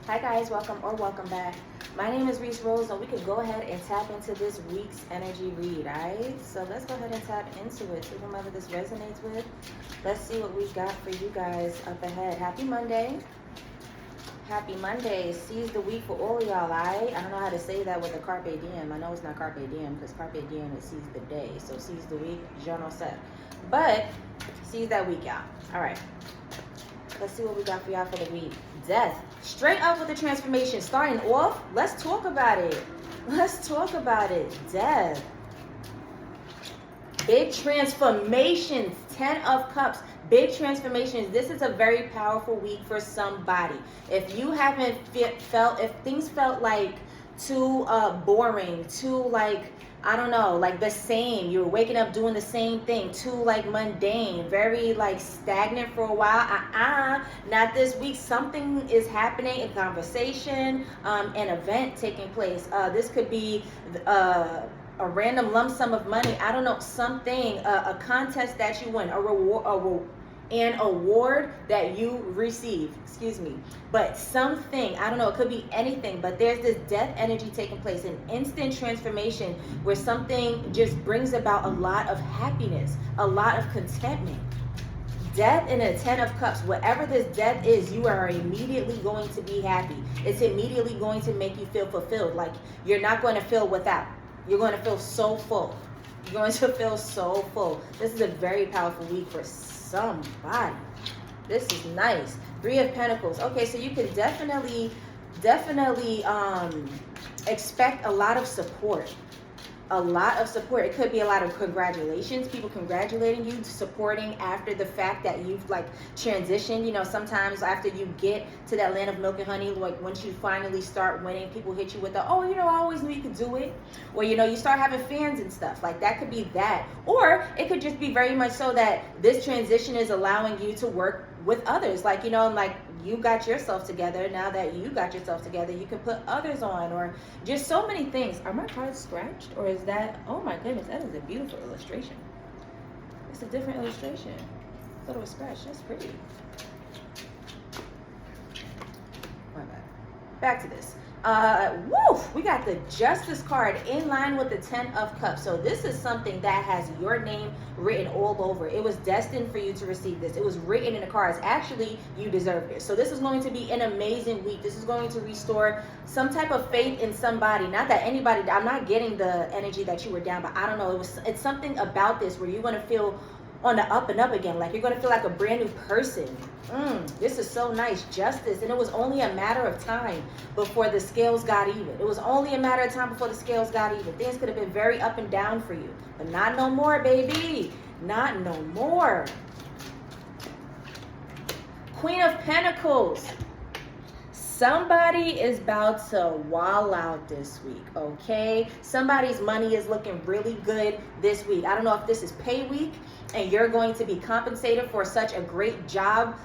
Hi guys, welcome back. My name is Rees Rose, and we could go ahead and tap into this week's energy read, alright? So let's go ahead and tap into it. To whomever this resonates with, let's see what we got for you guys up ahead. Happy Monday. Happy Monday. Seize the week for all of y'all, alright? I don't know how to say that with a carpe diem. I know it's not carpe diem because carpe diem is seize the day. So seize the week, je ne sais. But seize that week, y'all. Alright. Let's see what we got for y'all for the week. Death. Straight up with the transformation. Starting off, let's talk about it. Let's talk about it. Death. Big transformations. 10 of Cups. Big transformations. This is a very powerful week for somebody. If you haven't if things felt like too boring, too like, I don't know, like the same. You were waking up doing the same thing, too like mundane, very like stagnant for a while. Not this week. Something is happening, a conversation, an event taking place. This could be a random lump sum of money. I don't know, something, a contest that you win, a reward, an award that you receive, excuse me, but something, I don't know, it could be anything, but there's this death energy taking place, an instant transformation where something just brings about a lot of happiness, a lot of contentment. Death and a 10 of Cups, whatever this death is, you are immediately going to be happy. It's immediately going to make you feel fulfilled. Like you're not going to feel without. You're going to feel so full. You're going to feel so full. This is a very powerful week for somebody. This is nice. 3 of Pentacles. Okay, so you can definitely expect a lot of support. A lot of support. It could be a lot of congratulations, people congratulating you, supporting after the fact that you've like transitioned. You know, sometimes after you get to that land of milk and honey, like once you finally start winning, people hit you with the, oh, you know, I always knew you could do it. Or, you know, you start having fans and stuff. Like that could be that. Or it could just be very much so that this transition is allowing you to work with others. Like, you know, like you got yourself together. Now that you got yourself together, you can put others on, or just so many things. Are my cards scratched, or is that, oh my goodness, that is a beautiful illustration. It's a different illustration. I thought it was scratched. That's pretty. My bad. Back to this. We got the Justice card in line with the 10 of Cups. So this is something that has your name written all over. It was destined for you to receive this. It was written in the cards. Actually, you deserve it. So this is going to be an amazing week. This is going to restore some type of faith in somebody. Not that anybody, I'm not getting the energy that you were down, but I don't know. It's something about this where you're going to feel on the up and up again. Like you're going to feel like a brand new person. This is so nice. Justice. And it was only a matter of time before the scales got even. It was only a matter of time before the scales got even. Things could have been very up and down for you, but not no more, baby. Not no more. Queen of Pentacles. Somebody is about to wall out this week, okay? Somebody's money is looking really good this week. I don't know if this is pay week and you're going to be compensated for such a great job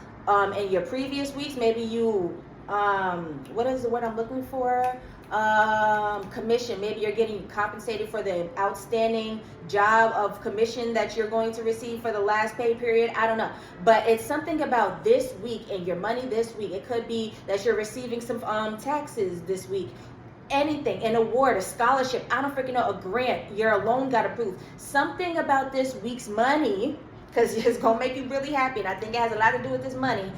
in your previous weeks. Maybe you, what is the word I'm looking for? Commission. Maybe you're getting compensated for the outstanding job of commission that you're going to receive for the last pay period. I don't know, but it's something about this week and your money this week. It could be that you're receiving some taxes this week. Anything, an award, a scholarship, I don't freaking know, a grant, your loan got approved. Something about this week's money, because it's going to make you really happy. And I think it has a lot to do with this money,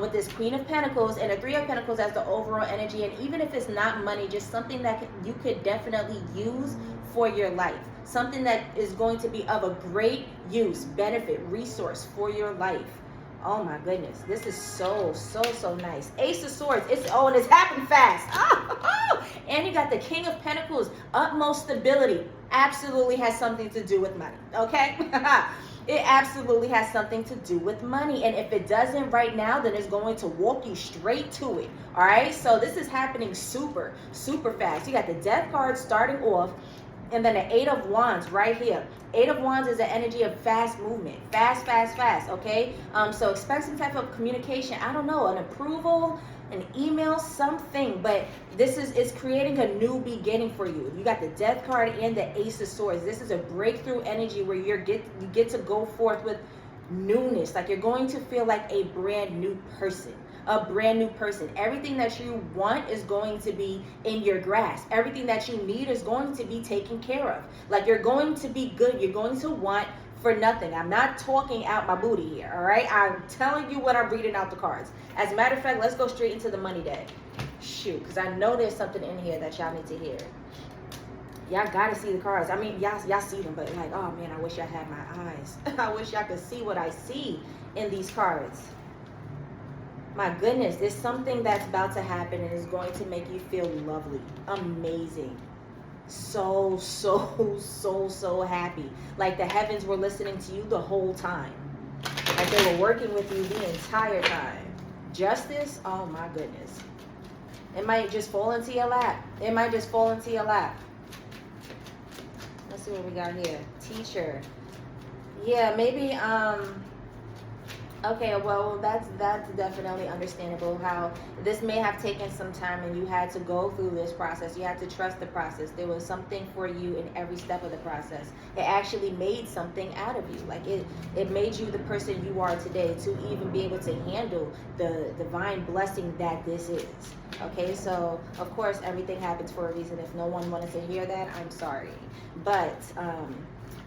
with this Queen of Pentacles and a 3 of Pentacles as the overall energy. And even if it's not money, just something that you could definitely use for your life. Something that is going to be of a great use, benefit, resource for your life. Oh my goodness. This is so nice. Ace of Swords. And it's happened fast. And you got the King of Pentacles. Utmost stability. Absolutely has something to do with money. Okay? It absolutely has something to do with money. And if it doesn't right now, then it's going to walk you straight to it. All right? So this is happening super fast. You got the Death card starting off. And then the 8 of Wands right here. 8 of Wands is the energy of fast movement. Fast, okay? So expect some type of communication. I don't know, an approval, an email, something. But this is creating a new beginning for you. You got the Death card and the Ace of Swords. This is a breakthrough energy where you get to go forth with newness. Like you're going to feel like a brand new person. a brand new person. Everything that you want is going to be in your grasp. Everything that you need is going to be taken care of. Like, you're going to be good. You're going to want for nothing. I'm not talking out my booty here, all right? I'm telling you what I'm reading out the cards. As a matter of fact, let's go straight into the money deck. Shoot, because I know there's something in here that y'all need to hear. Y'all gotta see the cards. I mean, y'all see them, but like, oh man, I wish I had my eyes. I wish y'all could see what I see in these cards. My goodness, there's something that's about to happen and is going to make you feel lovely, amazing. So happy. Like the heavens were listening to you the whole time. Like they were working with you the entire time. Justice, oh my goodness. It might just fall into your lap. It might just fall into your lap. Let's see what we got here. Teacher. Yeah, maybe, okay, well, that's definitely understandable how this may have taken some time and you had to go through this process. You had to trust the process. There was something for you in every step of the process. It actually made something out of you. Like it made you the person you are today to even be able to handle the divine blessing that this is. Okay, so of course everything happens for a reason. If no one wanted to hear that, I'm sorry. But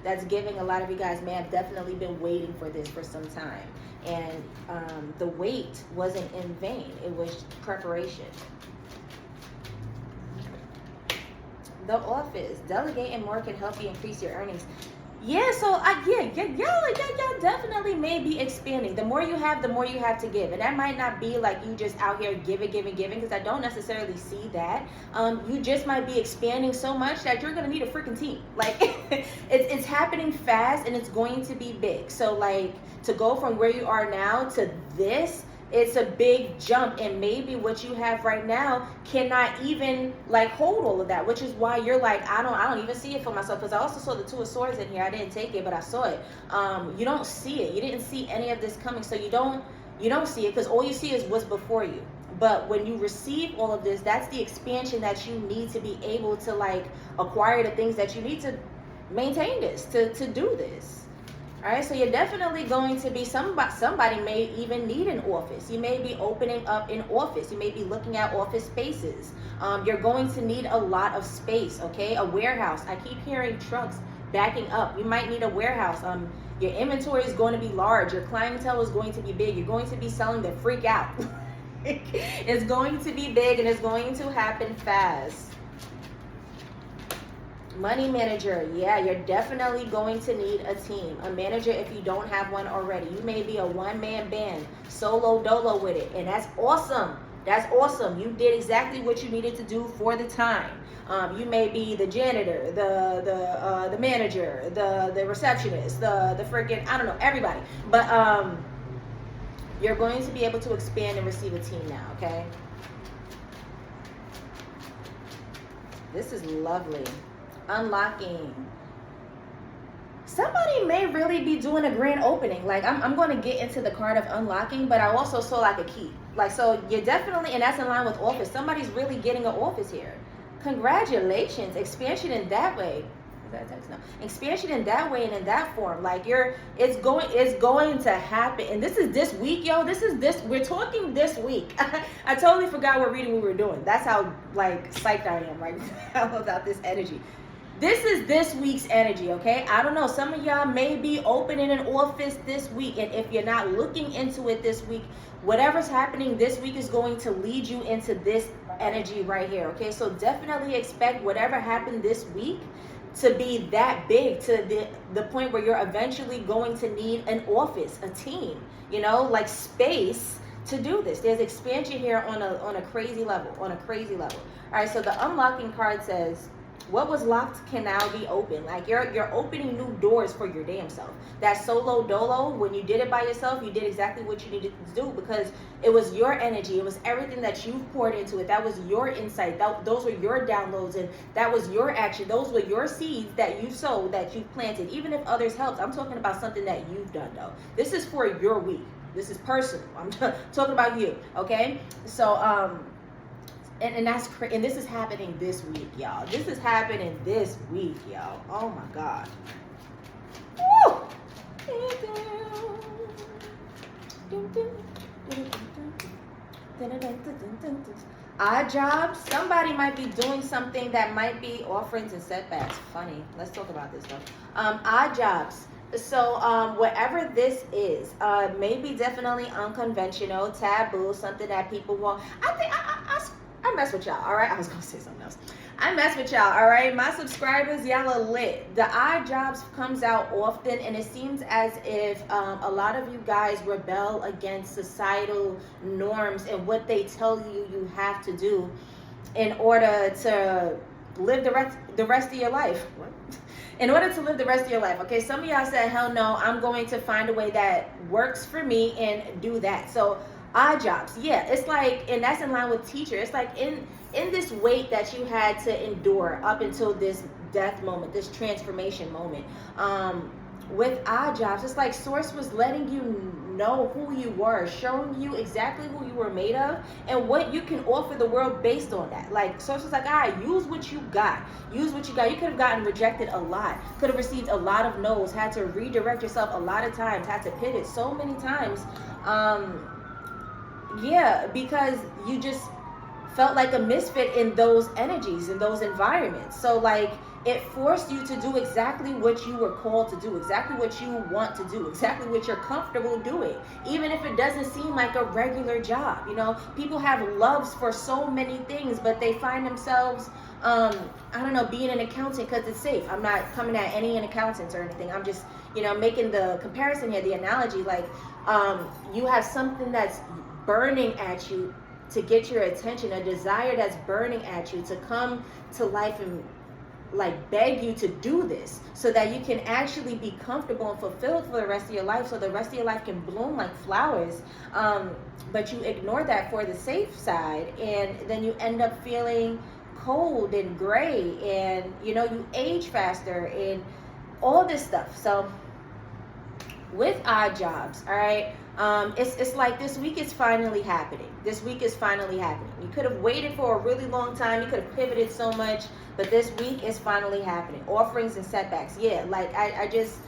that's giving a lot of you guys may have definitely been waiting for this for some time. And the wait wasn't in vain. It was preparation. The office. Delegating more can help you increase your earnings. Yeah, so y'all definitely may be expanding. The more you have to give. And that might not be like you just out here giving, because I don't necessarily see that. You just might be expanding so much that you're gonna need a freaking team. Like it's happening fast and it's going to be big. So like to go from where you are now to this, it's a big jump, and maybe what you have right now cannot even like hold all of that, which is why you're like, I don't even see it for myself. Because I also saw the Two of Swords in here. I didn't take it, but I saw it. You don't see it. You didn't see any of this coming, so you don't see it, because all you see is what's before you. But when you receive all of this, that's the expansion that you need to be able to like acquire the things that you need to maintain this, to do this. All right, so you're definitely going to be, somebody may even need an office. You may be opening up an office. You may be looking at office spaces. You're going to need a lot of space, okay? A warehouse. I keep hearing trucks backing up. You might need a warehouse. Your inventory is going to be large. Your clientele is going to be big. You're going to be selling the freak out. It's going to be big and it's going to happen fast. Money manager, yeah, you're definitely going to need a team. A manager if you don't have one already. You may be a one-man band, solo dolo with it, and that's awesome. That's awesome. You did exactly what you needed to do for the time. You may be the janitor, the manager, the receptionist, the freaking, I don't know, everybody. But you're going to be able to expand and receive a team now, okay? This is lovely. Unlocking. Somebody may really be doing a grand opening. Like I'm going to get into the card of unlocking, but I also saw like a key. Like, so you're definitely, and that's in line with office. Somebody's really getting an office here. Congratulations. Expansion in that way. Is that a text? No. Expansion in that way and in that form. Like it's going to happen. And this is this week, yo. We're talking this week. I totally forgot what reading we were doing. That's how like psyched I am right now about this energy. This is this week's energy, okay? I don't know. Some of y'all may be opening an office this week. And if you're not looking into it this week, whatever's happening this week is going to lead you into this energy right here, okay? So definitely expect whatever happened this week to be that big, to the point where you're eventually going to need an office, a team, you know, like space to do this. There's expansion here on a crazy level, All right, so the unlocking card says, what was locked can now be open. Like you're opening new doors for your damn self. That solo dolo, when you did it by yourself, you did exactly what you needed to do because it was your energy. It was everything that you poured into it. That was your insight. Those were your downloads, and that was your action. Those were your seeds that you sowed, that you planted. Even if others helped, I'm talking about something that you've done though. This is for your week. This is personal. I'm talking about you. Okay, so And that's and this is happening this week, y'all. This is happening this week, y'all. Oh my God. Woo! Odd jobs. Somebody might be doing something that might be offerings and setbacks. Funny. Let's talk about this though. Odd jobs. So whatever this is, maybe definitely unconventional, taboo, something that people want. I mess with y'all, all right? I was gonna say something else. I mess with y'all, all right? My subscribers, y'all are lit. The odd jobs comes out often, and it seems as if a lot of you guys rebel against societal norms and what they tell you have to do in order to live the rest of your life. What? In order to live the rest of your life, okay? Some of y'all said, hell no, I'm going to find a way that works for me and do that. So odd jobs, yeah, it's like, and that's in line with teacher. It's like in this wait that you had to endure up until this death moment, this transformation moment. With odd jobs, it's like Source was letting you know who you were, showing you exactly who you were made of and what you can offer the world based on that. Like Source was like, all right, use what you got. Use what you got. You could have gotten rejected a lot, could have received a lot of no's, had to redirect yourself a lot of times, had to pivot so many times. Yeah, because you just felt like a misfit in those energies, in those environments. So like it forced you to do exactly what you were called to do, exactly what you want to do, exactly what you're comfortable doing, even if it doesn't seem like a regular job. You know, people have loves for so many things, but they find themselves, I don't know, being an accountant because it's safe. I'm not coming at any accountants or anything. I'm just, you know, making the comparison here, the analogy. Like you have something that's burning at you to get your attention, a desire that's burning at you to come to life and like beg you to do this so that you can actually be comfortable and fulfilled for the rest of your life, so the rest of your life can bloom like flowers. But you ignore that for the safe side, and then you end up feeling cold and gray, and you know, you age faster and all this stuff. So with odd jobs, all right, it's like this week is finally happening. This week is finally happening. You could have waited for a really long time. You could have pivoted so much, but this week is finally happening. Offerings and setbacks. Yeah, like I just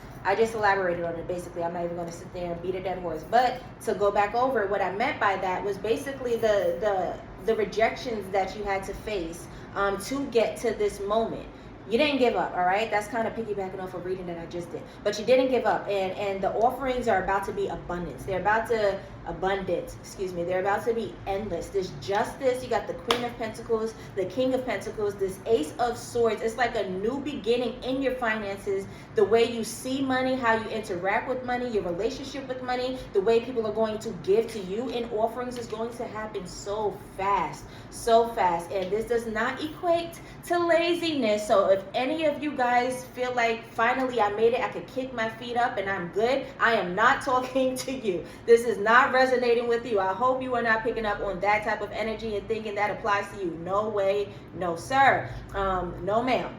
elaborated on it basically. I'm not even going to sit there and beat a dead horse. But to go back over, what I meant by that was basically the rejections that you had to face to get to this moment. You didn't give up, all right? That's kind of piggybacking off a reading that I just did. But you didn't give up, and the offerings are about to be abundance. They're about to They're about to be endless. There's justice. You got the Queen of Pentacles, the King of Pentacles, this Ace of Swords. It's like a new beginning in your finances. The way you see money, how you interact with money, your relationship with money, the way people are going to give to you in offerings is going to happen so fast, so fast. And this does not equate to laziness. So if any of you guys feel like finally I made it, I could kick my feet up and I'm good, I am not talking to you. This is not resonating with you. I hope you are not picking up on that type of energy and thinking that applies to you. No way, no sir, no ma'am.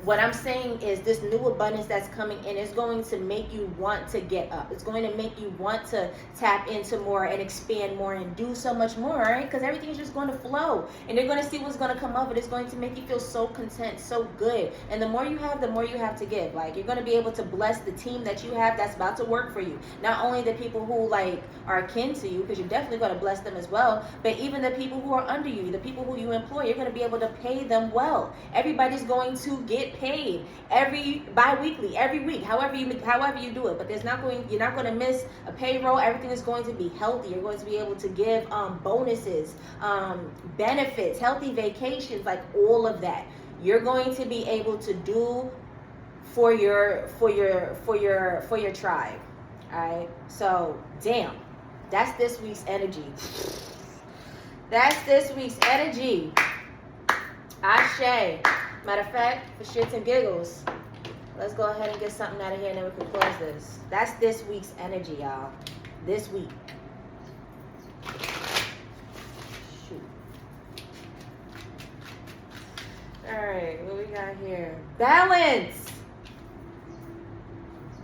What I'm saying is this new abundance that's coming in is going to make you want to get up. It's going to make you want to tap into more and expand more and do so much more, right? Because everything is just going to flow, and you're going to see what's going to come up. It's going to make you feel so content, so good. And the more you have, the more you have to give. Like, you're going to be able to bless the team that you have that's about to work for you. Not only the people who like are akin to you, because you're definitely going to bless them as well, but even the people who are under you, the people who you employ, you're going to be able to pay them well. Everybody's going to get paid bi-weekly, every week, however you do it. But you're not going to miss a payroll. Everything is going to be healthy. You're going to be able to give bonuses, benefits, healthy vacations, like all of that. You're going to be able to do for your tribe. All right. So damn, that's this week's energy. That's this week's energy. Ashe. Matter of fact, for shits and giggles, let's go ahead and get something out of here and then we can close this. That's this week's energy, y'all. This week. Shoot. Alright, what we got here? Balance!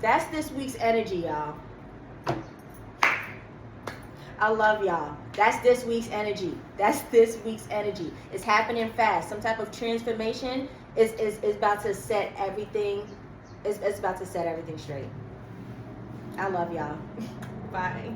That's this week's energy, y'all. I love y'all. That's this week's energy. That's this week's energy. It's happening fast. Some type of transformation is about to set everything. It's about to set everything straight. I love y'all. Bye.